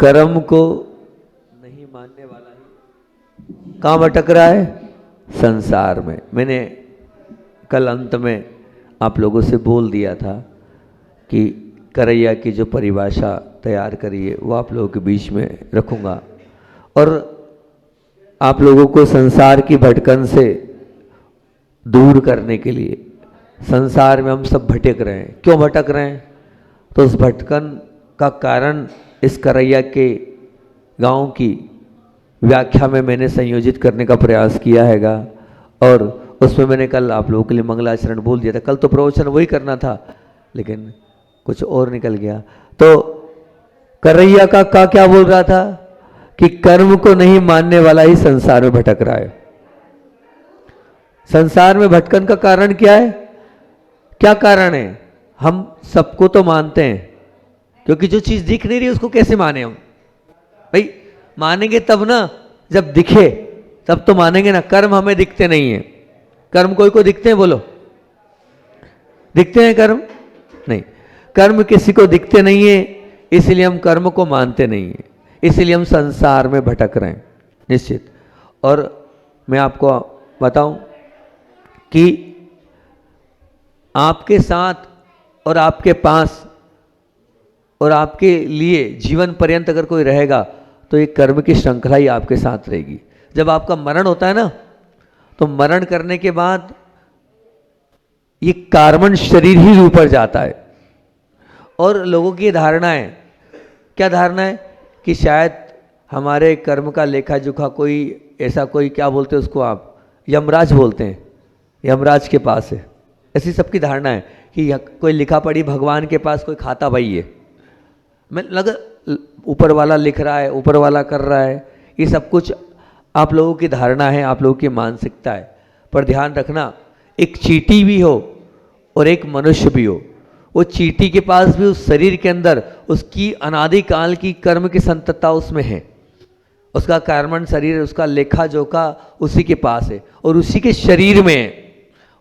कर्म को नहीं मानने वाला ही कहाँ भटक रहा है? संसार में। मैंने कल अंत में आप लोगों से बोल दिया था कि करैया की जो परिभाषा तैयार करी है वो आप लोगों के बीच में रखूँगा, और आप लोगों को संसार की भटकन से दूर करने के लिए, संसार में हम सब भटक रहे हैं, क्यों भटक रहे हैं, तो उस भटकन का कारण इस करैया के गांव की व्याख्या में मैंने संयोजित करने का प्रयास किया हैगा। और उसमें मैंने कल आप लोगों के लिए मंगलाचरण बोल दिया था। कल तो प्रवचन वही करना था लेकिन कुछ और निकल गया। तो करैया का क्या बोल रहा था कि कर्म को नहीं मानने वाला ही संसार में भटक रहा है। संसार में भटकन का कारण क्या है? क्या कारण है? हम सबको तो मानते हैं, क्योंकि जो चीज दिख नहीं रही उसको कैसे माने हम? भाई मानेंगे तब ना, जब दिखे तब तो मानेंगे ना। कर्म हमें दिखते नहीं है। कर्म कोई को दिखते हैं? बोलो, दिखते हैं कर्म? नहीं, कर्म किसी को दिखते नहीं है, इसलिए हम कर्म को मानते नहीं है, इसलिए हम संसार में भटक रहे हैं निश्चित। और मैं आपको बताऊं कि आपके साथ और आपके पास और आपके लिए जीवन पर्यंत अगर कोई रहेगा तो एक कर्म की श्रृंखला ही आपके साथ रहेगी। जब आपका मरण होता है ना, तो मरण करने के बाद ये कार्बन शरीर ही ऊपर जाता है। और लोगों की धारणा है, क्या धारणा है, कि शायद हमारे कर्म का लेखा जोखा कोई ऐसा, कोई क्या बोलते हैं उसको आप, यमराज बोलते हैं, यमराज के पास है। ऐसी सबकी धारणा है कि कोई लिखा पढ़ी भगवान के पास कोई खाता भाई है। मैं लगा ऊपर वाला लिख रहा है, ऊपर वाला कर रहा है। ये सब कुछ आप लोगों की धारणा है, आप लोगों की मानसिकता है। पर ध्यान रखना, एक चींटी भी हो और एक मनुष्य भी हो, वो चींटी के पास भी उस शरीर के अंदर उसकी अनादिकाल की कर्म की संततता उसमें है। उसका कार्बन शरीर, उसका लेखा जोखा उसी के पास है और उसी के शरीर में है,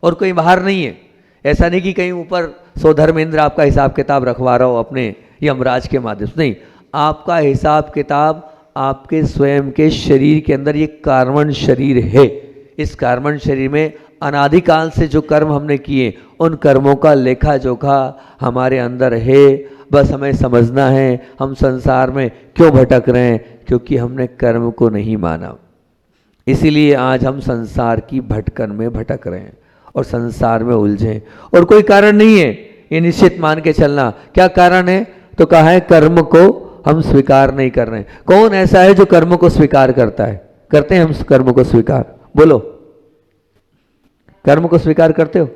और कोई बाहर नहीं है। ऐसा नहीं कि कहीं ऊपर सौधर्मेंद्र आपका हिसाब किताब रखवा रहा हो अपने यमराज के माध्यम से, नहीं। आपका हिसाब किताब आपके स्वयं के शरीर के अंदर, ये कार्बन शरीर है। इस कार्बन शरीर में अनादिकाल से जो कर्म हमने किए, उन कर्मों का लेखा जोखा हमारे अंदर है। बस हमें समझना है हम संसार में क्यों भटक रहे हैं, क्योंकि हमने कर्म को नहीं माना। इसीलिए आज हम संसार की भटकन में भटक रहे हैं और संसार में उलझे, और कोई कारण नहीं है, ये निश्चित मान के चलना। क्या कारण है? तो कहा है कर्म को हम स्वीकार नहीं कर रहे हैं। कौन ऐसा है जो कर्म को स्वीकार करता है? करते हैं हम कर्म को स्वीकार? बोलो, कर्म को स्वीकार करते हो?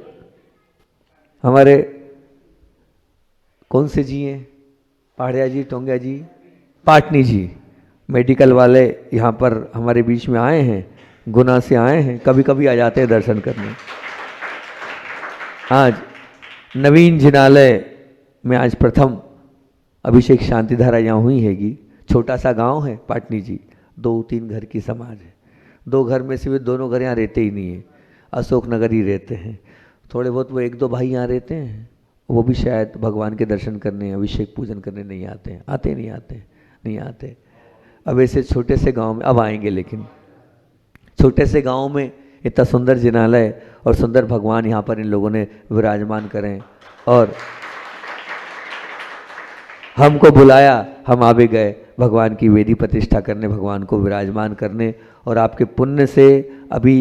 हमारे कौन से जी हैं? पहाड़िया जी, टोंगिया जी, पाटनी जी, मेडिकल वाले यहाँ पर हमारे बीच में आए हैं, गुना से आए हैं, कभी कभी आ जाते हैं दर्शन करने। आज नवीन जिनालय में आज प्रथम अभिषेक शांति धारा यहाँ हुई हैगी। छोटा सा गांव है पाटनी जी, 2-3 घर की समाज है। 2 घर में से वे दोनों घर यहाँ रहते ही नहीं है, अशोक नगर ही रहते हैं। थोड़े बहुत वो 1-2 भाई यहाँ रहते हैं, वो भी शायद भगवान के दर्शन करने, अभिषेक पूजन करने नहीं आते हैं। आते नहीं आते नहीं आते। अब ऐसे छोटे से गांव में अब आएंगे, लेकिन छोटे से गांव में इतना सुंदर जिनालय और सुंदर भगवान यहाँ पर इन लोगों ने विराजमान करें, और हमको बुलाया, हम आ भी गए भगवान की वेदी प्रतिष्ठा करने, भगवान को विराजमान करने। और आपके पुण्य से अभी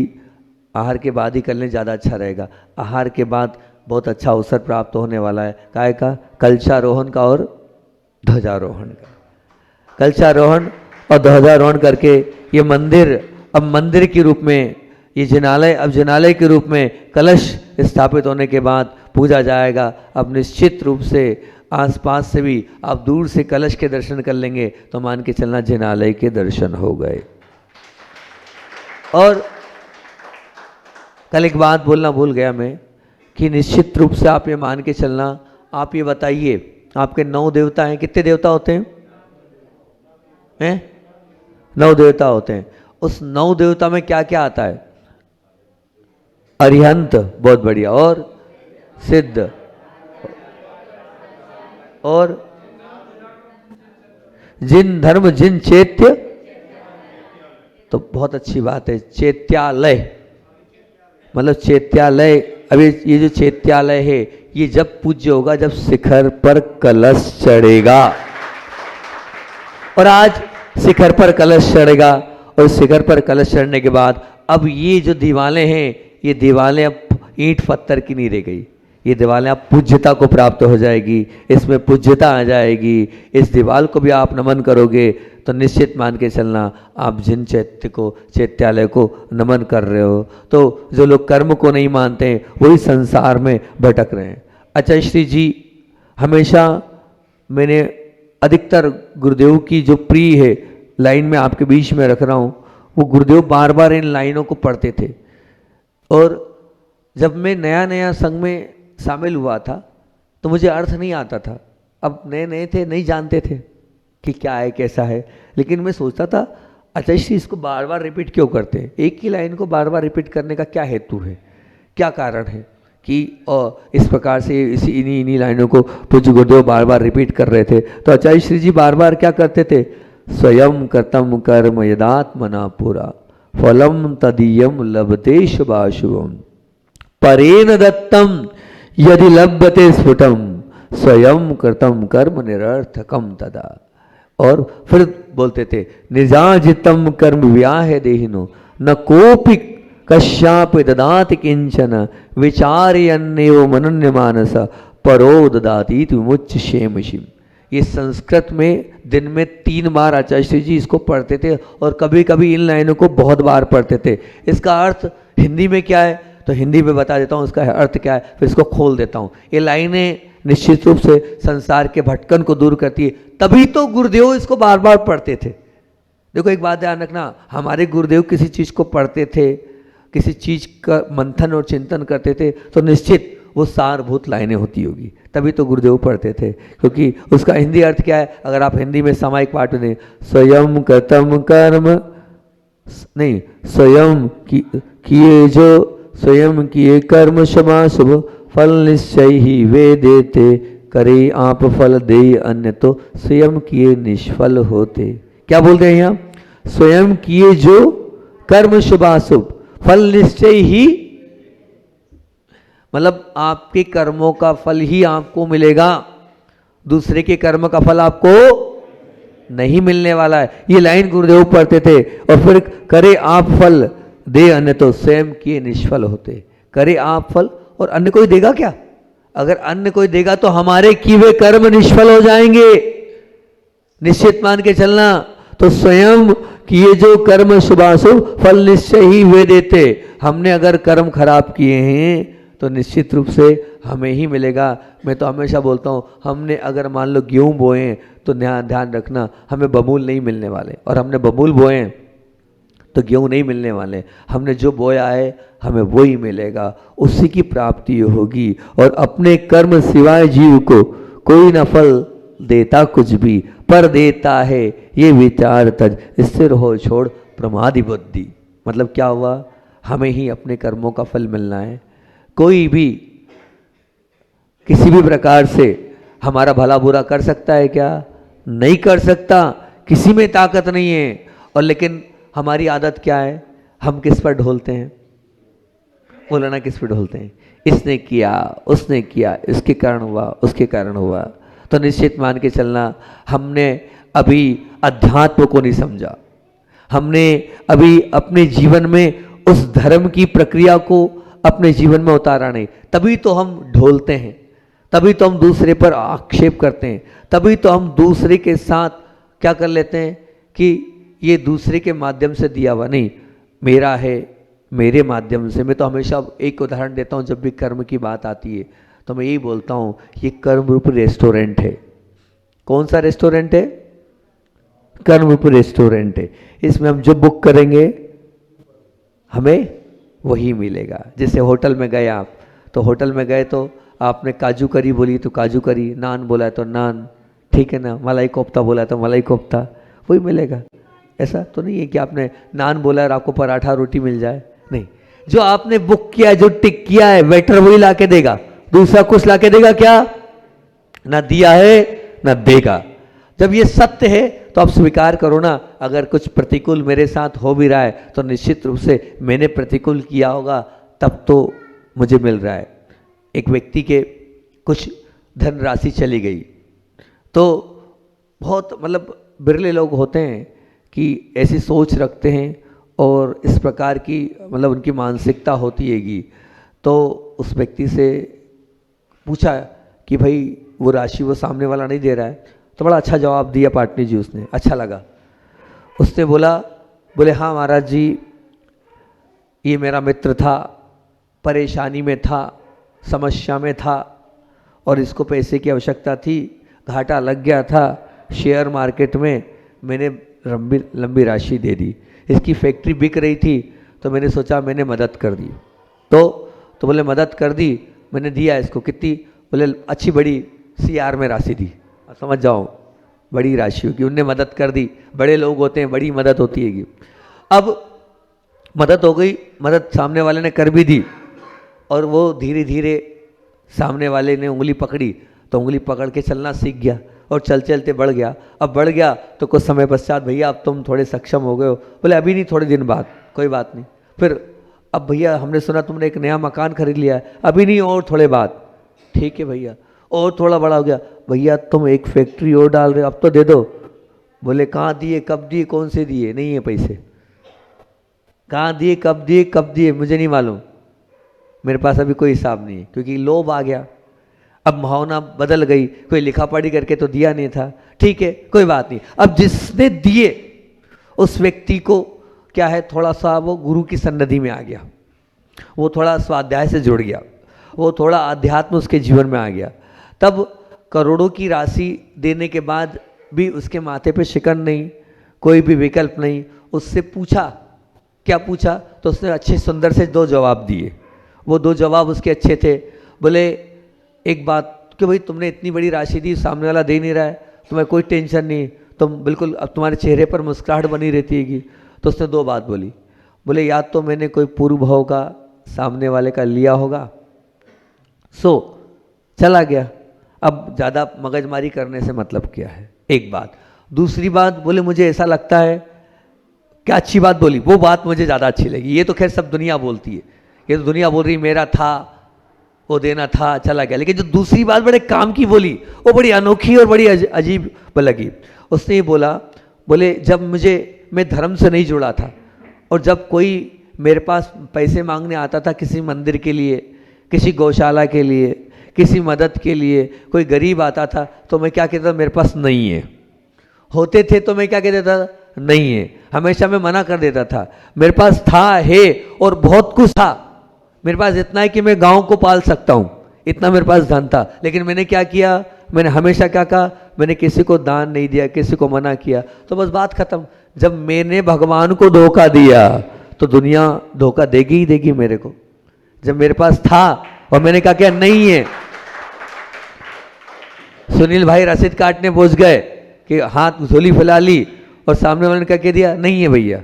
आहार के बाद ही कर लें, ज़्यादा अच्छा रहेगा। आहार के बाद बहुत अच्छा अवसर प्राप्त होने वाला है। काय का? कलशारोहण का और ध्वजारोहण का। कलशारोहण और ध्वजारोहण करके ये मंदिर अब मंदिर के रूप में, ये जिनालय अब जिनालय के रूप में कलश स्थापित होने के बाद पूजा जाएगा। अब निश्चित रूप से आसपास से भी आप दूर से कलश के दर्शन कर लेंगे तो मान के चलना जिनालय के दर्शन हो गए। और कल एक बात बोलना भूल गया मैं, कि निश्चित रूप से आप ये मान के चलना, आप ये बताइए आपके 9 देवता हैं, कितने देवता होते हैं? 9 देवता होते हैं। उस 9 देवता में क्या क्या आता है? अरिहंत, बहुत बढ़िया, और सिद्ध, और जिन धर्म जिन चैत्य, तो बहुत अच्छी बात है। चैत्यालय मतलब चैत्यालय। अभी ये जो चैत्यालय है ये जब पूज्य होगा जब शिखर पर कलश चढ़ेगा। और आज शिखर पर कलश चढ़ेगा और शिखर पर कलश चढ़ने के बाद अब ये जो दीवालें हैं ये दीवालें अब ईंट पत्थर की नहीं रह गई, ये दीवालें अब पूज्यता को प्राप्त हो जाएगी, इसमें पूज्यता आ जाएगी। इस दीवाल को भी आप नमन करोगे तो निश्चित मान के चलना आप जिन चैत्य को चैत्यालय को नमन कर रहे हो। तो जो लोग कर्म को नहीं मानते हैं वही संसार में भटक रहे हैं। अच्छा श्री जी, हमेशा मैंने अधिकतर गुरुदेव की जो प्रिय है लाइन में आपके बीच में रख रहा हूँ, वो गुरुदेव बार बार इन लाइनों को पढ़ते थे। और जब मैं नया नया संघ में शामिल हुआ था तो मुझे अर्थ नहीं आता था। अब नए नए थे, नहीं जानते थे कि क्या है कैसा है, लेकिन मैं सोचता था अच्छा इसको बार बार रिपीट क्यों करते हैं, एक ही लाइन को बार बार रिपीट करने का क्या हेतु है, क्या कारण है कि इस प्रकार से इन्हीं लाइनों को पूज्य गुरुदेव बार बार रिपीट कर रहे थे। तो आचार्य श्री जी बार बार क्या करते थे, स्वयं कृतम कर्म यदात्मना पुरा फलम तदीयम लभते शुभाशुभम परेण दत्तम यदि लभते स्फुटम स्वयं कृतम कर्म निरर्थकम तदा। और फिर बोलते थे निजाजितम कर्म व्याह देहिनो न कोपि कश्यापि ददाति किंचन विचार्यन्नेव मनन्य मानस परो ददाति विमुच्य क्षेमशिम। ये संस्कृत में दिन में 3 बार आचार्य श्री जी इसको पढ़ते थे और कभी कभी इन लाइनों को बहुत बार पढ़ते थे। इसका अर्थ हिंदी में क्या है तो हिंदी में बता देता हूँ, इसका अर्थ क्या है, फिर इसको खोल देता हूँ। ये लाइनें निश्चित रूप से संसार के भटकन को दूर करती है, तभी तो गुरुदेव इसको बार बार पढ़ते थे। देखो एक बात ध्यान रखना, हमारे गुरुदेव किसी चीज़ को पढ़ते थे, किसी चीज़ का मंथन और चिंतन करते थे तो निश्चित वो सारभूत लाइनें होती होगी, तभी तो गुरुदेव पढ़ते थे। क्योंकि उसका हिंदी अर्थ क्या है, अगर आप हिंदी में सामायिक पाठ में स्वयं कृतम कर्म नहीं, स्वयं किए जो स्वयं किए कर्म क्षमा शुभ फल निश्चय ही वे देते करे आप फल दे अन्य तो स्वयं किए निष्फल होते। क्या बोलते हैं यहाँ, स्वयं किए जो कर्म शुभाशुभ फल निश्चय ही, मतलब आपके कर्मों का फल ही आपको मिलेगा, दूसरे के कर्म का फल आपको नहीं मिलने वाला है। ये लाइन गुरुदेव पढ़ते थे। और फिर करे आप फल दे अन्य तो स्वयं किए निष्फल होते। करे आप फल और अन्य कोई देगा क्या, अगर अन्य कोई देगा तो हमारे किए हुए कर्म निष्फल हो जाएंगे, निश्चित मान के चलना। तो स्वयं किए जो कर्म शुभाशुभ फल निश्चय ही वे देते। हमने अगर कर्म खराब किए हैं तो निश्चित रूप से हमें ही मिलेगा। मैं तो हमेशा बोलता हूँ, हमने अगर मान लो गेहूँ बोए तो ध्यान रखना हमें बमूल नहीं मिलने वाले, और हमने बमूल बोए तो गेहूँ नहीं मिलने वाले। हमने जो बोया है हमें वो ही मिलेगा, उसी की प्राप्ति होगी। और अपने कर्म सिवाय जीव को कोई न फल देता कुछ भी, पर देता है ये विचार तज स्थिर हो छोड़ प्रमादि बुद्धि। मतलब क्या हुआ, हमें ही अपने कर्मों का फल मिलना है। कोई भी किसी भी प्रकार से हमारा भला बुरा कर सकता है क्या, नहीं कर सकता, किसी में ताकत नहीं है। और लेकिन हमारी आदत क्या है, हम किस पर ढोलते हैं, बोलना किस पर ढोलते हैं, इसने किया उसने किया, इसके कारण हुआ उसके कारण हुआ। तो निश्चित मान के चलना हमने अभी अध्यात्म को नहीं समझा, हमने अभी अपने जीवन में उस धर्म की प्रक्रिया को अपने जीवन में उतारा नहीं। तभी तो हम ढोलते हैं, तभी तो हम दूसरे पर आक्षेप करते हैं, तभी तो हम दूसरे के साथ क्या कर लेते हैं कि ये दूसरे के माध्यम से दिया हुआ नहीं, मेरा है मेरे माध्यम से। मैं तो हमेशा एक उदाहरण देता हूँ, जब भी कर्म की बात आती है तो मैं यही बोलता हूँ, ये कर्म रूप रेस्टोरेंट है। कौन सा रेस्टोरेंट है, कर्म रूप रेस्टोरेंट है। इसमें हम जो बुक करेंगे हमें वही मिलेगा। जैसे होटल में गए आप, तो होटल में गए तो आपने काजू करी बोली तो काजू करी, नान बोला तो नान, ठीक है ना, मलाई कोफ्ता बोला तो मलाई कोफ्ता, वही मिलेगा। ऐसा तो नहीं है कि आपने नान बोला और आपको पराठा रोटी मिल जाए, नहीं। जो आपने बुक किया है, जो टिक किया है, वेटर वही ला के देगा, दूसरा कुछ ला के देगा क्या, ना दिया है ना देगा। जब ये सत्य है तो आप स्वीकार करो ना, अगर कुछ प्रतिकूल मेरे साथ हो भी रहा है तो निश्चित रूप से मैंने प्रतिकूल किया होगा, तब तो मुझे मिल रहा है। एक व्यक्ति के कुछ धनराशि चली गई, तो बहुत मतलब बिरले लोग होते हैं कि ऐसी सोच रखते हैं और इस प्रकार की मतलब उनकी मानसिकता होती हैगी। तो उस व्यक्ति से पूछा कि भाई वो राशि वो सामने वाला नहीं दे रहा है, तो बड़ा अच्छा जवाब दिया पाटनी जी, उसने अच्छा लगा। उसने बोले हाँ महाराज जी, ये मेरा मित्र था, परेशानी में था, समस्या में था और इसको पैसे की आवश्यकता थी, घाटा लग गया था शेयर मार्केट में, मैंने लंबी राशि दे दी। इसकी फैक्ट्री बिक रही थी तो मैंने सोचा मैंने मदद कर दी। तो बोले मदद कर दी, मैंने दिया इसको कितनी, बोले अच्छी बड़ी CR में राशि दी। समझ जाओ बड़ी राशि होगी, उनने मदद कर दी। बड़े लोग होते हैं, बड़ी मदद होती हैगी। अब मदद हो गई, मदद सामने वाले ने कर भी दी और वो धीरे धीरे सामने वाले ने उंगली पकड़ी तो उंगली पकड़ के चलना सीख गया और चलते चलते बढ़ गया। अब बढ़ गया तो कुछ समय पश्चात भैया अब तुम थोड़े सक्षम हो गए हो, बोले अभी नहीं थोड़े दिन बाद, कोई बात नहीं। फिर अब भैया हमने सुना तुमने एक नया मकान खरीद लिया है, अभी नहीं और थोड़े बाद, ठीक है भैया। और थोड़ा बड़ा हो गया, भैया तुम एक फैक्ट्री और डाल रहे हो, अब तो दे दो। बोले कहाँ दिए, कब दिए, कौन से दिए, नहीं है पैसे, कहाँ दिए, कब दिए मुझे नहीं मालूम, मेरे पास अभी कोई हिसाब नहीं है, क्योंकि लोभ आ गया। अब भावना बदल गई, कोई लिखा पढ़ी करके तो दिया नहीं था, ठीक है कोई बात नहीं। अब जिसने दिए उस व्यक्ति को क्या है, थोड़ा सा वो गुरु की सन्निधि में आ गया, वो थोड़ा स्वाध्याय से जुड़ गया, वो थोड़ा अध्यात्म उसके जीवन में आ गया। तब करोड़ों की राशि देने के बाद भी उसके माथे पे शिकन नहीं, कोई भी विकल्प नहीं। उससे पूछा, क्या पूछा, तो उसने अच्छे सुंदर से 2 जवाब दिए। वो 2 जवाब उसके अच्छे थे। बोले एक बात कि भाई तुमने इतनी बड़ी राशि दी, सामने वाला दे नहीं रहा है, तुम्हें कोई टेंशन नहीं, तुम बिल्कुल अब तुम्हारे चेहरे पर मुस्कुराहट बनी रहती हैगी। तो उसने 2 बात बोली, बोले या तो मैंने कोई पूर्व भाव का सामने वाले का लिया होगा, सो चला गया, अब ज़्यादा मगजमारी करने से मतलब क्या है, एक बात। दूसरी बात बोले मुझे ऐसा लगता है, क्या अच्छी बात बोली, वो बात मुझे ज़्यादा अच्छी लगी। ये तो खैर सब दुनिया बोलती है, ये तो दुनिया बोल रही मेरा था, वो देना था, चला गया। लेकिन जो दूसरी बात बड़े काम की बोली, वो बड़ी अनोखी और बड़ी अजीब लगी। उसने ये बोले जब मैं धर्म से नहीं जुड़ा था और जब कोई मेरे पास पैसे मांगने आता था किसी मंदिर के लिए, किसी गौशाला के लिए, किसी मदद के लिए, कोई गरीब आता था तो मैं क्या कहता था, मेरे पास नहीं है। होते थे तो मैं क्या कहता था, नहीं है, हमेशा मैं मना कर देता था। मेरे पास था, है और बहुत कुछ था, मेरे पास इतना है कि मैं गांव को पाल सकता हूँ, इतना मेरे पास धन था। लेकिन मैंने क्या किया, मैंने हमेशा क्या कहा, मैंने किसी को दान नहीं दिया, किसी को मना किया, तो बस बात खत्म। जब मैंने भगवान को धोखा दिया तो दुनिया धोखा देगी ही देगी मेरे को। जब मेरे पास था और मैंने कहा क्या नहीं है, सुनील भाई रसीद काटने पहुंच गए कि हाथ झोली फैला ली और सामने वाले ने क्या कह दिया, नहीं है भैया,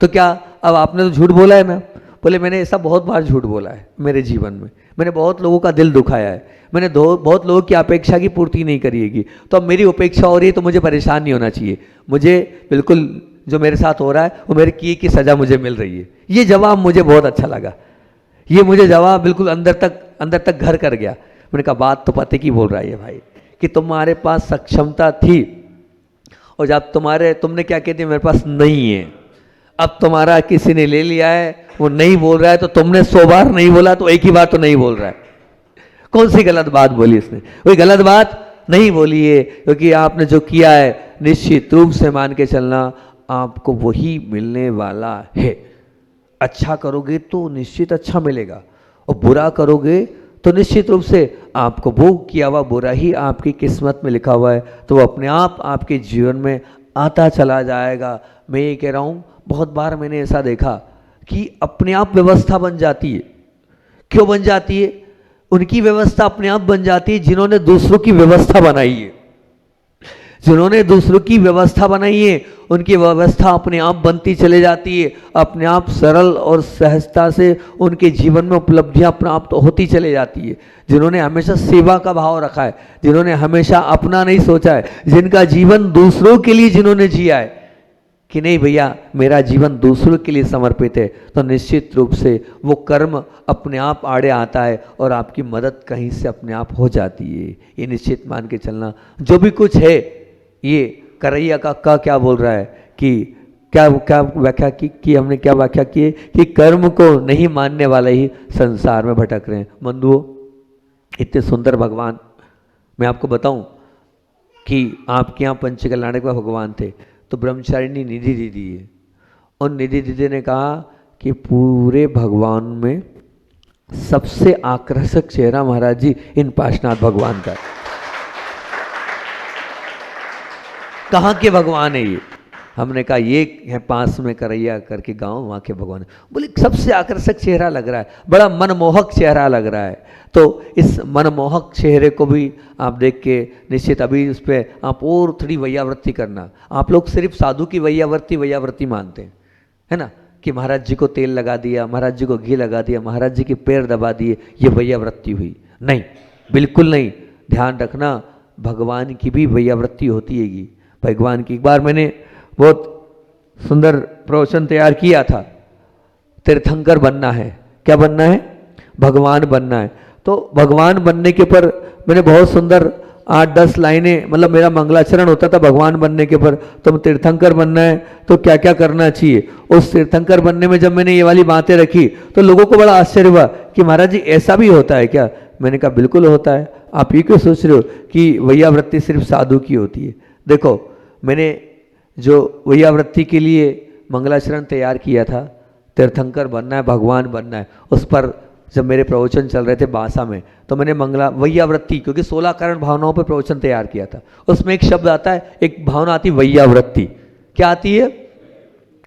तो क्या अब आपने तो झूठ बोला है ना। बोले मैंने ऐसा बहुत बार झूठ बोला है मेरे जीवन में, मैंने बहुत लोगों का दिल दुखाया है, मैंने बहुत लोगों की अपेक्षा की पूर्ति नहीं करिएगी, तो अब मेरी उपेक्षा हो रही है तो मुझे परेशान नहीं होना चाहिए, मुझे बिल्कुल जो मेरे साथ हो रहा है वो मेरे किए की सज़ा मुझे मिल रही है। ये जवाब मुझे बहुत अच्छा लगा, ये मुझे जवाब बिल्कुल अंदर तक घर कर गया। मैंने कहा बात तो पते की बोल रहा है ये भाई, कि तुम्हारे पास सक्षमता थी और जब तुमने क्या कहते मेरे पास नहीं है, अब तुम्हारा किसी ने ले लिया है, वो नहीं बोल रहा है, तो तुमने 100 बार नहीं बोला तो एक ही बार तो नहीं बोल रहा है। कौन सी गलत बात बोली इसने, कोई गलत बात नहीं बोली है, क्योंकि आपने जो किया है निश्चित रूप से मान के चलना आपको वही मिलने वाला है। अच्छा करोगे तो निश्चित अच्छा मिलेगा और बुरा करोगे तो निश्चित रूप से आपको वो किया हुआ बुरा ही आपकी किस्मत में लिखा हुआ है, तो वो अपने आप आपके जीवन में आता चला जाएगा। मैं ये कह रहा हूँ, बहुत बार मैंने ऐसा देखा कि अपने आप व्यवस्था बन जाती है। क्यों बन जाती है? उनकी व्यवस्था अपने आप बन जाती है जिन्होंने दूसरों की व्यवस्था बनाई है। जिन्होंने दूसरों की व्यवस्था बनाई है उनकी व्यवस्था अपने आप बनती चले जाती है, अपने आप सरल और सहजता से उनके जीवन में उपलब्धियां प्राप्त होती चले जाती है। जिन्होंने हमेशा सेवा का भाव रखा है, जिन्होंने हमेशा अपना नहीं सोचा है, जिनका जीवन दूसरों के लिए जिन्होंने जिया है कि नहीं भैया मेरा जीवन दूसरों के लिए समर्पित है, तो निश्चित रूप से वो कर्म अपने आप आड़े आता है और आपकी मदद कहीं से अपने आप हो जाती है। ये निश्चित मान के चलना। जो भी कुछ है, ये करैया का क्या बोल रहा है कि क्या क्या व्याख्या की हमने क्या व्याख्या की है कि कर्म को नहीं मानने वाले ही संसार में भटक रहे हैं। बंधुओं, इतने सुंदर भगवान, मैं आपको बताऊं कि आपके यहाँ पंचकल्याणक में भगवान थे तो ब्रह्मचारिणी निधि दीदी है, और निधि दीदी ने कहा कि पूरे भगवान में सबसे आकर्षक चेहरा महाराज जी इन पाशनाथ भगवान का। कहाँ के भगवान है ये? हमने कहा ये है पास में करैया करके गांव, वहाँ के भगवान। बोले सबसे आकर्षक चेहरा लग रहा है, बड़ा मनमोहक चेहरा लग रहा है। तो इस मनमोहक चेहरे को भी आप देख के निश्चित अभी उस पर आप और थोड़ी वैयावृत्ति करना। आप लोग सिर्फ साधु की वैयावृत्ति मानते हैं, है ना, कि महाराज जी को तेल लगा दिया, महाराज जी को घी लगा दिया, महाराज जी के पैर दबा दिए, ये वैयावृत्ति हुई। नहीं, बिल्कुल नहीं। ध्यान रखना, भगवान की भी वैयावृत्ति होती हैगी। भगवान की एक बार मैंने बहुत सुंदर प्रवचन तैयार किया था, तीर्थंकर बनना है। क्या बनना है? भगवान बनना है। तो भगवान बनने के पर मैंने बहुत सुंदर 8-10 लाइनें, मतलब मेरा मंगलाचरण होता था भगवान बनने के पर। तुम तीर्थंकर बनना है तो क्या क्या करना चाहिए। उस तीर्थंकर बनने में जब मैंने ये वाली बातें रखी तो लोगों को बड़ा आश्चर्य हुआ कि महाराज जी ऐसा भी होता है क्या? मैंने कहा बिल्कुल होता है। आप ये क्यों सोच रहे हो कि वैयावृत्ति सिर्फ साधु की होती है? देखो, मैंने जो वैयावृत्ति के लिए मंगलाचरण तैयार किया था, तीर्थंकर बनना है, भगवान बनना है, उस पर जब मेरे प्रवचन चल रहे थे बासा में तो मैंने वैयावृत्ति, क्योंकि 16 कारण भावनाओं पर प्रवचन तैयार किया था, उसमें एक शब्द आता है, एक भावना आती है वैयावृत्ति। क्या आती है?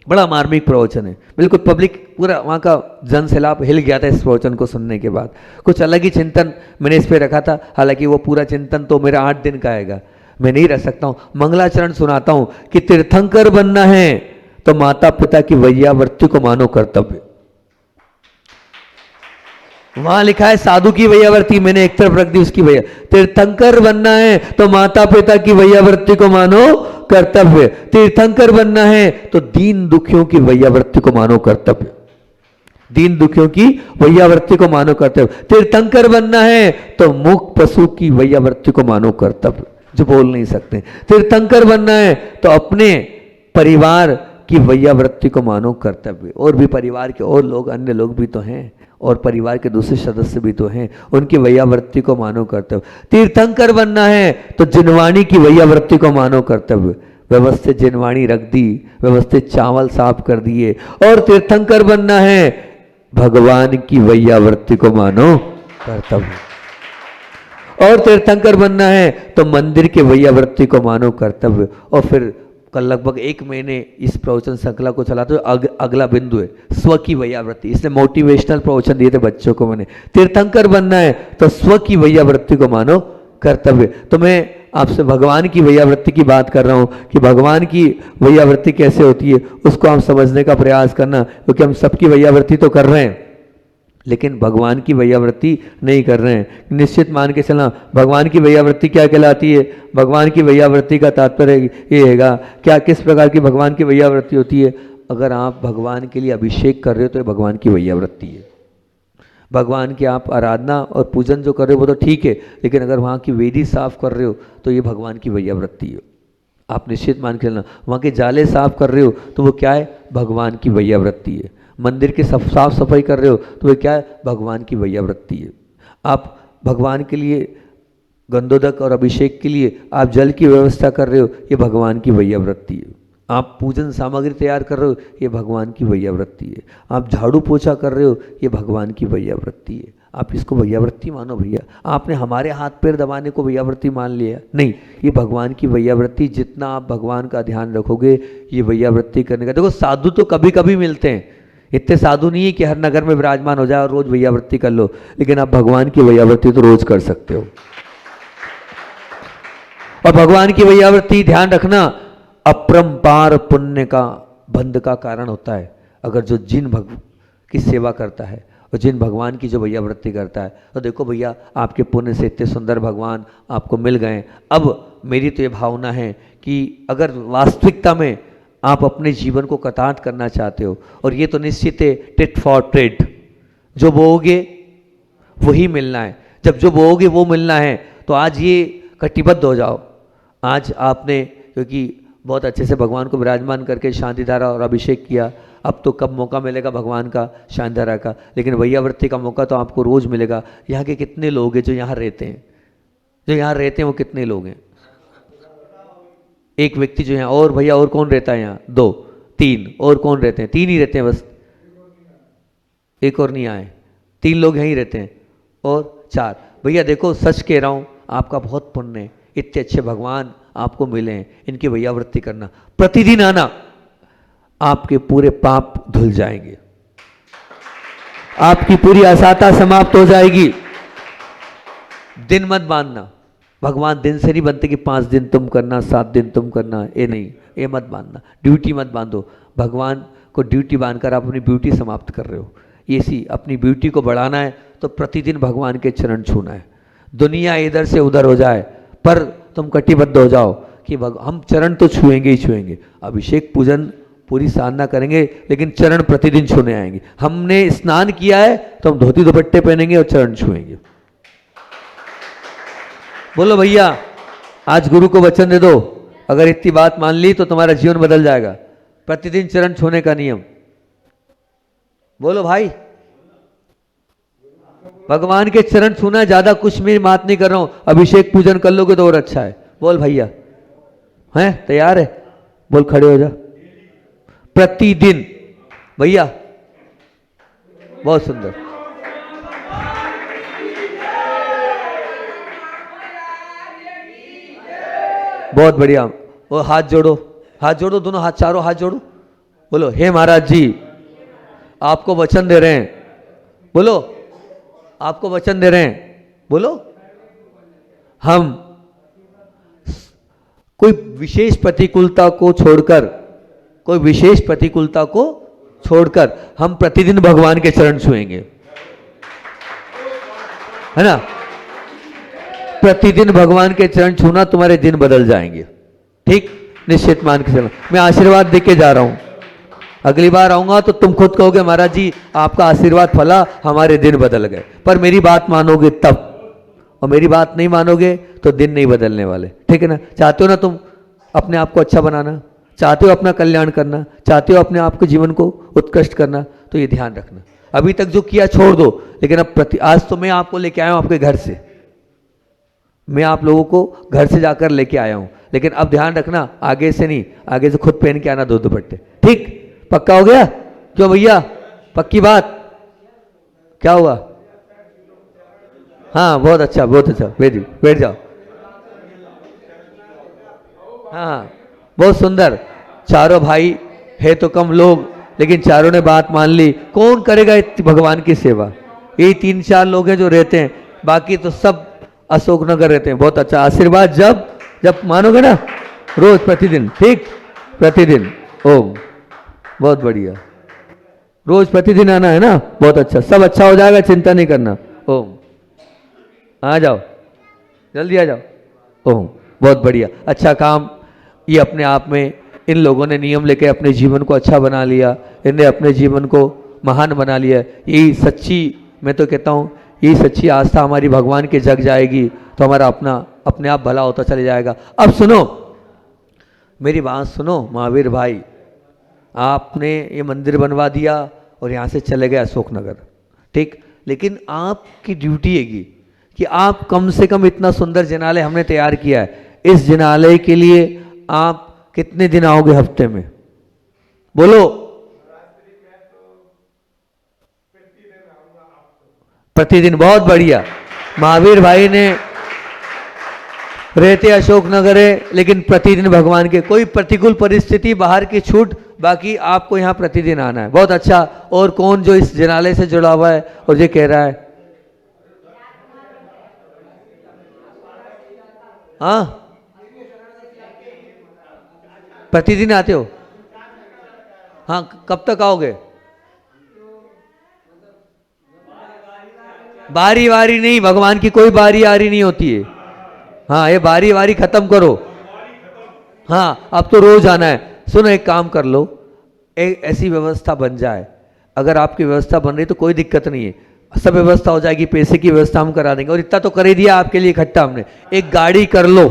बड़ा मार्मिक प्रवचन है, बिल्कुल पब्लिक पूरा वहाँ का जन सैलाब हिल गया था इस प्रवचन को सुनने के बाद। कुछ अलग ही चिंतन मैंने इस पर रखा था, हालांकि वो पूरा चिंतन तो मेरा 8 दिन का आएगा, मैं नहीं रह सकता हूँ। मंगलाचरण सुनाता हूँ कि तीर्थंकर बनना है तो माता पिता की वैयावृत्ति को मानो कर्तव्य। वहां लिखा है साधु की वैयावृत्ति, मैंने एक तरफ रख दी उसकी वैया। तीर्थंकर बनना है तो माता पिता की वैयावृत्ति को मानो कर्तव्य। तीर्थंकर बनना है तो दीन दुखियों की वैयावृत्ति को मानो कर्तव्य। दीन दुखियों की वैयावृत्ति को मानो कर्तव्य। तीर्थंकर बनना है तो मूक पशु की वैयावृत्ति को मानो कर्तव्य, जो बोल नहीं सकते। तीर्थंकर बनना है तो अपने परिवार की वैयावृत्ति को मानो कर्तव्य। और भी परिवार के और लोग, अन्य लोग भी तो हैं, और परिवार के दूसरे सदस्य भी तो हैं, उनकी वैयावृत्ति को मानो कर्तव्य। तीर्थंकर बनना है तो जिनवाणी की वैयावृत्ति को मानो कर्तव्य। व्यवस्थित जिनवाणी रख दी, व्यवस्थित चावल साफ कर दिए। और तीर्थंकर बनना है भगवान की वैयावृत्ति को मानो कर्तव्य। और तीर्थंकर बनना है तो मंदिर के वैयावृत्ति को मानो कर्तव्य। और फिर कल लगभग 1 महीने इस प्रवचन श्रृंखला को चलाते हुए अगला बिंदु है स्व की वैयावृत्ति। इसलिए मोटिवेशनल प्रवचन दिए थे बच्चों को मैंने। तीर्थंकर बनना है तो स्व की वैयावृत्ति को मानो कर्तव्य। तो मैं आपसे भगवान की वैयावृत्ति की बात कर रहा हूँ कि भगवान की वैयावृत्ति कैसे होती है उसको आप समझने का प्रयास करना, क्योंकि हम सबकी वैयावृत्ति तो कर रहे हैं लेकिन भगवान की वैयावृत्ति नहीं कर रहे हैं। निश्चित मान के चलना, भगवान की वैयावृत्ति क्या कहलाती है? भगवान की वैयावृत्ति का तात्पर्य ये हैगा, क्या किस प्रकार की भगवान की वैयावृत्ति होती है? अगर आप भगवान के लिए अभिषेक कर रहे हो तो ये भगवान की वैयावृत्ति है। भगवान की आप आराधना और पूजन जो कर रहे हो वो तो ठीक है, लेकिन अगर वहाँ की वेदी साफ कर रहे हो तो ये भगवान की वैयावृत्ति है। आप निश्चित मान के चलना, वहाँ के जाले साफ कर रहे हो तो वो क्या है? भगवान की वैयावृत्ति है। मंदिर की साफ सफाई कर रहे हो तो वो क्या है? भगवान की वैयावृत्ति है। आप भगवान के लिए गंधोदक और अभिषेक के लिए आप जल की व्यवस्था कर रहे हो, ये भगवान की वैयावृत्ति है। आप पूजन सामग्री तैयार कर रहे हो, ये भगवान की वैयावृत्ति है। आप झाड़ू पोछा कर रहे हो, ये भगवान की वैयावृत्ति है। आप इसको वैयावृत्ति मानो भैया। आपने हमारे हाथ पैर दबाने को वैयावृत्ति मान लिया? नहीं, ये भगवान की वैयावृत्ति। जितना आप भगवान का ध्यान रखोगे ये वैयावृत्ति करने का। देखो, साधु तो कभी कभी मिलते हैं, इतने साधु नहीं है कि हर नगर में विराजमान हो जाए और रोज वैयावृत्ति कर लो, लेकिन आप भगवान की वैयावृत्ति तो रोज कर सकते हो। और भगवान की वैयावृत्ति ध्यान रखना अपरंपार पुण्य का बंध का कारण होता है। अगर जो जिन भगवान की सेवा करता है और जिन भगवान की जो वैयावृत्ति करता है, तो देखो भैया आपके पुण्य से इतने सुंदर भगवान आपको मिल गए। अब मेरी तो ये भावना है कि अगर वास्तविकता में आप अपने जीवन को कृतार्थ करना चाहते हो, और ये तो निश्चित है टिट फॉर ट्रेट, जो बोओगे वही मिलना है। जब जो बोओगे वो मिलना है, तो आज ये कटिबद्ध हो जाओ। आज आपने क्योंकि बहुत अच्छे से भगवान को विराजमान करके शांति धारा और अभिषेक किया, अब तो कब मौका मिलेगा भगवान का शांति धारा का, लेकिन वैयावृत्ति का मौका तो आपको रोज मिलेगा। यहाँ के कितने लोग हैं जो यहाँ रहते हैं, जो यहाँ रहते हैं वो कितने लोग हैं? एक व्यक्ति जो यहाँ, और भैया और कौन रहता है यहाँ? 2 3 और कौन रहते हैं? 3 ही रहते हैं बस, एक और नहीं आए, 3 लोग यहीं रहते हैं और 4। भैया देखो सच कह रहा हूँ, आपका बहुत पुण्य है, इतने अच्छे भगवान आपको मिले हैं, इनकी वैयावृत्ति करना, प्रतिदिन आना, आपके पूरे पाप धुल जाएंगे, आपकी पूरी असाता समाप्त हो जाएगी। दिन मत बांधना, भगवान दिन से नहीं बनते कि 5 दिन तुम करना 7 दिन तुम करना, ये नहीं, ये मत बांधना। ड्यूटी मत बांधो, भगवान को ड्यूटी बांधकर आप अपनी ब्यूटी समाप्त कर रहे हो। ये सी अपनी ब्यूटी को बढ़ाना है तो प्रतिदिन भगवान के चरण छूना है। दुनिया इधर से उधर हो जाए पर तुम कटिबद्ध हो जाओ कि हम चरण तो छुएंगे ही छुएंगे। अभिषेक पूजन पूरी साधना करेंगे, लेकिन चरण प्रतिदिन छूने आएंगे। हमने स्नान किया है तो हम धोती दुपट्टे पहनेंगे और चरण छुएंगे। बोलो भैया, आज गुरु को वचन दे दो, अगर इतनी बात मान ली तो तुम्हारा जीवन बदल जाएगा। प्रतिदिन चरण छूने का नियम, बोलो भाई। भगवान के चरण छूना, ज्यादा कुछ मैं बात नहीं कर रहा हूं, अभिषेक पूजन कर लोगे तो और अच्छा है। बोल भैया, हैं तैयार है? बोल खड़े हो जा। प्रतिदिन भैया, बहुत सुंदर, बहुत बढ़िया। वो हाथ जोड़ो, हाथ जोड़ो, दोनों हाथ, चारों हाथ जोड़ो, बोलो हे महाराज जी, आपको वचन दे रहे हैं। बोलो, आपको वचन दे रहे हैं। बोलो, हम कोई विशेष प्रतिकूलता को छोड़कर, कोई विशेष प्रतिकूलता को छोड़कर हम प्रतिदिन भगवान के चरण छुएंगे, है ना? प्रतिदिन भगवान के चरण छूना, तुम्हारे दिन बदल जाएंगे। ठीक, निश्चित मान के चलो। मैं आशीर्वाद देके जा रहा हूं, अगली बार आऊंगा तो तुम खुद कहोगे महाराज जी आपका आशीर्वाद फला, हमारे दिन बदल गए। पर मेरी बात मानोगे तब, और मेरी बात नहीं मानोगे तो दिन नहीं बदलने वाले। ठीक है ना? चाहते हो ना तुम अपने आप को अच्छा बनाना, चाहते हो अपना कल्याण करना, चाहते हो अपने आप के जीवन को उत्कृष्ट करना, तो ये ध्यान रखना। अभी तक जो किया छोड़ दो, लेकिन अब आज तो मैं आपको लेके आया हूं आपके घर से, मैं आप लोगों को घर से जाकर लेके आया हूं, लेकिन अब ध्यान रखना आगे से नहीं, आगे से खुद पहन के आना 2 दुपट्टे। ठीक, पक्का हो गया? क्यों भैया, पक्की बात? क्या हुआ? हाँ बहुत अच्छा, बहुत अच्छा, बैठ जाओ। हाँ बहुत सुंदर, चारों भाई है तो कम लोग, लेकिन चारों ने बात मान ली। कौन करेगा भगवान की सेवा? यही 3-4 लोग हैं जो रहते हैं, बाकी तो सब अशोकनगर रहते हैं। बहुत अच्छा, आशीर्वाद जब मानोगे ना, रोज प्रतिदिन, ठीक, प्रतिदिन ओम, बहुत बढ़िया, रोज प्रतिदिन आना है ना, बहुत अच्छा, सब अच्छा हो जाएगा, चिंता नहीं करना। ओम, आ जाओ, जल्दी आ जाओ। ओम, बहुत बढ़िया, अच्छा काम। ये अपने आप में इन लोगों ने नियम लेके अपने जीवन को अच्छा बना लिया, इन्हें अपने जीवन को महान बना लिया। यही सच्ची, मैं तो कहता हूँ यही सच्ची आस्था हमारी भगवान के जग जाएगी तो हमारा अपने आप भला होता चले जाएगा। अब सुनो मेरी बात, सुनो महावीर भाई, आपने ये मंदिर बनवा दिया और यहाँ से चले गए अशोकनगर, ठीक, लेकिन आपकी ड्यूटी हैगी कि आप कम से कम इतना सुंदर जिनालय हमने तैयार किया है, इस जिनालय के लिए आप कितने दिन आओगे हफ्ते में? बोलो, प्रतिदिन। बहुत बढ़िया, महावीर भाई ने रहते अशोकनगर है, लेकिन प्रतिदिन भगवान के, कोई प्रतिकूल परिस्थिति, बाहर की छूट, बाकी आपको यहाँ प्रतिदिन आना है। बहुत अच्छा। और कौन जो इस जिनालय से जुड़ा हुआ है और ये कह रहा है? हाँ प्रतिदिन आते हो? हाँ, कब तक आओगे? बारी वारी नहीं, भगवान की कोई बारी आरी नहीं होती है। हाँ, ये बारी वारी खत्म करो। हाँ, अब तो रोज आना है। सुनो, एक काम कर लो, एक ऐसी व्यवस्था बन जाए, अगर आपकी व्यवस्था बन रही तो कोई दिक्कत नहीं है, सब व्यवस्था हो जाएगी, पैसे की व्यवस्था हम करा देंगे। और इतना तो कर ही दिया आपके लिए इकट्ठा हमने। एक गाड़ी कर लो।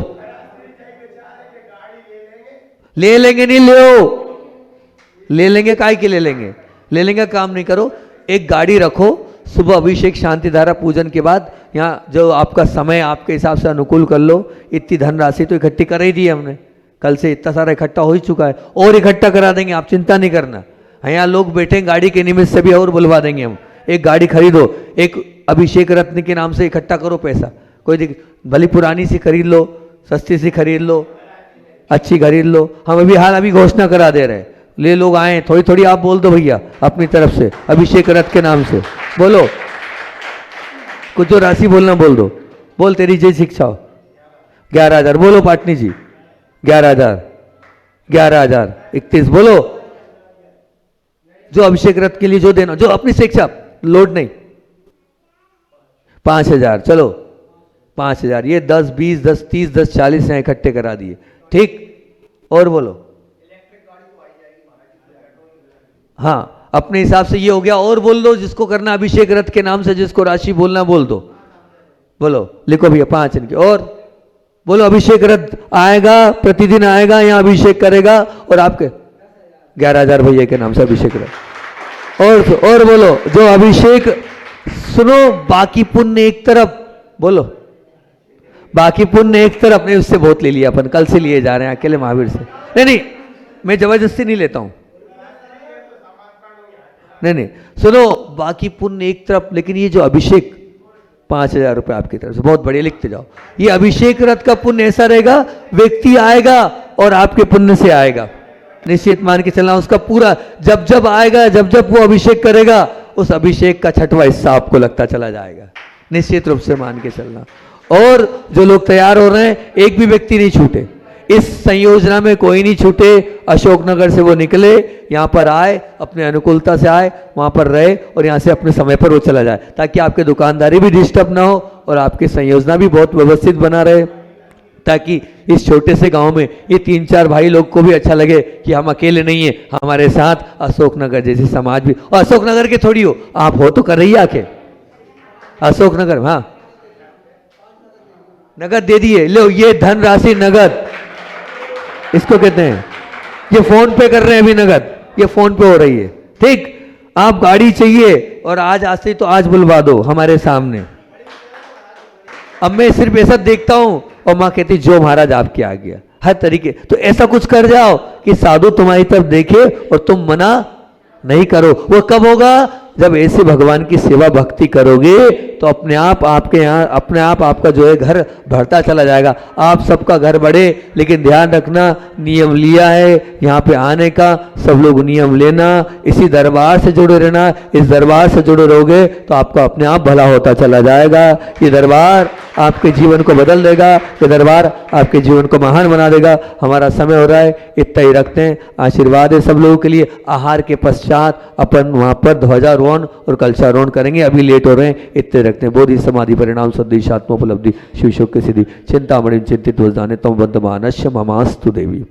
ले लेंगे, नहीं ले लेंगे, काय के ले लेंगे? ले लेंगे, काम नहीं करो। एक गाड़ी रखो, सुबह अभिषेक शांति धारा पूजन के बाद यहाँ जो आपका समय आपके हिसाब से अनुकूल कर लो। इतनी धनराशि तो इकट्ठी कर ही दी हमने, कल से इतना सारा इकट्ठा हो ही चुका है, और इकट्ठा करा देंगे, आप चिंता नहीं करना। यहाँ लोग बैठे गाड़ी के निमित्त से भी और बुलवा देंगे हम। एक गाड़ी खरीदो, एक अभिषेक रत्न के नाम से इकट्ठा करो पैसा, कोई दिक्कत, भली पुरानी सी खरीद लो, सस्ती सी खरीद लो, अच्छी खरीद लो। हम अभी घोषणा करा दे रहे हैं, ले लोग आए, थोड़ी थोड़ी आप बोल दो भैया अपनी तरफ से, अभिषेक रथ के नाम से बोलो, कुछ जो राशि बोलना बोल दो। बोल, तेरी जय शिक्षा हो। 11,000 बोलो पाटनी जी, 11,000, 11,000, 31 बोलो। जो अभिषेक रथ के लिए जो देना, जो अपनी शिक्षा, लोड नहीं। 5,000, चलो 5,000, ये 10, 20, 10, 30, 10, 40 यहाँ इकट्ठे करा दिए, ठीक। और बोलो। हाँ, अपने हिसाब से ये हो गया। और बोल दो जिसको करना अभिषेक रथ के नाम से, जिसको राशि बोलना बोल दो। बोलो, लिखो भैया 5 इनके। और बोलो, अभिषेक रथ आएगा, प्रतिदिन आएगा, यहाँ अभिषेक करेगा, और आपके 11,000 भैया के नाम से अभिषेक रथ। और बोलो, जो अभिषेक, सुनो, बाकी पुण्य एक तरफ, बोलो बाकी पुण्य एक तरफ। नहीं, उससे बहुत ले लिया अपन, कल से लिए जा रहे हैं अकेले महावीर से। नहीं, मैं जबरदस्ती नहीं लेता हूं। नहीं, सुनो, बाकी पुण्य एक तरफ, लेकिन ये जो अभिषेक 5,000 रुपये आपकी तरफ से, बहुत बढ़िया, लिखते जाओ। ये अभिषेक रथ का पुण्य ऐसा रहेगा, व्यक्ति आएगा और आपके पुण्य से आएगा, निश्चित मान के चलना। उसका पूरा जब जब आएगा, जब जब वो अभिषेक करेगा, उस अभिषेक का 6वां हिस्सा आपको लगता चला जाएगा, निश्चित रूप से मान के चलना। और जो लोग तैयार हो रहे हैं, एक भी व्यक्ति नहीं छूटे, इस संयोजना में कोई नहीं छूटे। अशोकनगर से वो निकले, यहाँ पर आए, अपने अनुकूलता से आए, वहाँ पर रहे, और यहाँ से अपने समय पर वो चला जाए, ताकि आपके दुकानदारी भी डिस्टर्ब ना हो और आपकी संयोजना भी बहुत व्यवस्थित बना रहे, ताकि इस छोटे से गांव में ये 3-4 भाई लोग को भी अच्छा लगे कि हम अकेले नहीं है, हमारे साथ अशोकनगर जैसी समाज भी। और अशोकनगर के थोड़ी हो, आप हो तो कर रही है आके अशोकनगर। हाँ, नगद दे दिए, लो ये धन राशि नगद, इसको कहते हैं। ये फोन पे कर रहे हैं अभी नगद, ये फोन पे हो रही है, ठीक। आप गाड़ी चाहिए और आज से तो आज बुलवा दो हमारे सामने। अब मैं सिर्फ ऐसा देखता हूं, और माँ कहती जो महाराज आपके आ गया, हर तरीके। तो ऐसा कुछ कर जाओ कि साधु तुम्हारी तरफ देखे और तुम मना नहीं करो। वो कब होगा? जब ऐसे भगवान की सेवा भक्ति करोगे तो अपने आप आपके यहाँ, अपने आप आपका जो है घर बढ़ता चला जाएगा। आप सबका घर बढ़े, लेकिन ध्यान रखना, नियम लिया है यहाँ पे आने का, सब लोग नियम लेना, इसी दरबार से जुड़े रहना। इस दरबार से जुड़े रहोगे तो आपका अपने आप भला होता चला जाएगा। ये दरबार आपके जीवन को बदल देगा, ये दरबार आपके जीवन को महान बना देगा। हमारा समय हो रहा है, इतना ही रखते हैं। आशीर्वाद है सब लोगों के लिए। आहार के पश्चात अपन वहाँ पर ध्वजारोहण और कलशारोहण करेंगे, अभी लेट हो रहे हैं, इतने रखते हैं। बोधि समाधि परिणाम सदृश आत्मोपलब्धि शिव शोक की सिद्धि चिंतामणि चिंतित वज्ञाने तम बद्ध मानस्य ममास्तु देवी।